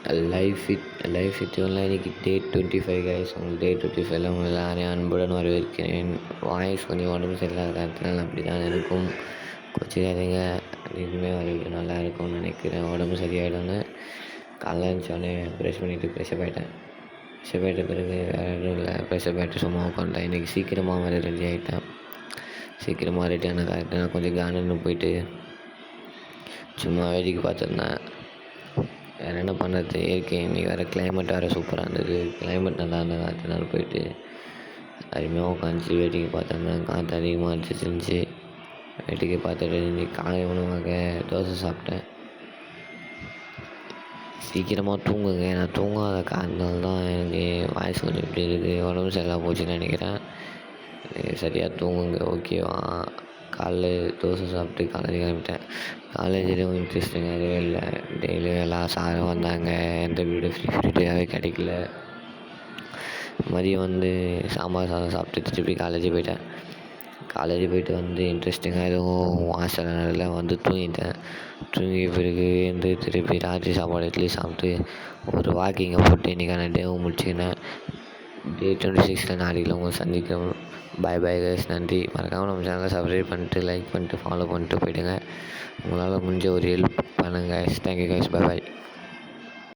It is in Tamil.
லைஃப் வித் யூனில் இன்னைக்கு டே 25 கைஸ். உங்கள் டே 25ல் உங்கள் எல்லாரையும் அன்புடன் வரவேற்கிறேன். வாய்ஸ் கொஞ்சம் உடம்பு சரியில்லாத காரணத்தினால அப்படி தான் இருக்கும். கொச்சிக்காதீங்க, இதுவுமே வரவேற்க நல்லா இருக்கும்னு நினைக்கிறேன். உடம்பு சரியாயிடும்னு காலைல எழுந்தோடனே ப்ரெஷ் பண்ணிவிட்டு ஃப்ரெஷ்அப் ஆகிட்டேன். ஃப்ரெஷ்அப் ஆகிட்ட பிறகு வேறு எதுவும் இல்லை, ஃப்ரெஷ்அப் ஆகிட்டு சும்மா உட்காந்துட்டேன். இன்றைக்கி சீக்கிரமாக வேறு ரெடி ஆகிட்டேன். சீக்கிரமாக ரெடி ஆன காரணத்தை நான் கொஞ்சம் கார்டனுக்கு போயிட்டு சும்மா வேடிக்கை பார்த்துருந்தேன். வேறு என்ன பண்ணுறது, இயற்கை இன்றைக்கி வேறு கிளைமேட் வேறு சூப்பராக இருந்தது. கிளைமேட் நல்லா இருந்தது, அதனால போயிட்டு அருமையாக உட்காந்துச்சு வேடிக்கை பார்த்துருந்தேன். காற்று அதிகமாக அடிச்சிருந்துச்சி. வேடிக்கை பார்த்துட்டு இன்றைக்கி காலை உணவாக தோசை சாப்பிட்டேன். சீக்கிரமாக தூங்குங்க, நான் தூங்காத காரணத்தால் தான் எனக்கு வாய்ஸ் கொஞ்சம் இப்படி இருக்குது. உடம்பு சரியில்லாம போச்சுன்னு நினைக்கிறேன். சரியாக தூங்குங்க, ஓகேவா? காலைல தோசை சாப்பிட்டு காலேஜ் கிளம்பிட்டேன். காலேஜ் எதுவும் இன்ட்ரெஸ்டிங்காக எதுவும் இல்லை. டெய்லியும் எல்லா சாரும் வந்தாங்க, எந்த ஃப்ரீயாகவே கிடைக்கல. மதியம் சாம்பார் சாதம் சாப்பிட்டு திருப்பி காலேஜ் போயிட்டேன். காலேஜ் போயிட்டு இன்ட்ரெஸ்டிங்காக எதுவும் ஹாஸ்டலில் தூங்கிட்டேன். தூங்கிய பிறகு திருப்பி ராத்திரி சாப்பாடு இட்லி சாப்பிட்டு ஒரு வாக்கிங்கை போட்டு இன்றைக்கான டேவும் முடிச்சுக்கினேன். டே 26ல் நாளைக்கு உங்களை சந்திக்கிறோம். பாய் கைஸ், நன்றி. மறக்காமல் நம்ம சேனலை சப்ஸ்கிரைப் பண்ணிட்டு, லைக் பண்ணிட்டு, ஃபாலோ பண்ணிட்டு போயிடுங்க. உங்களால் முடிஞ்ச ஒரு ஹெல்ப் பண்ணுங்கள் கைஸ். தேங்க்யூ கைஸ், பாய்.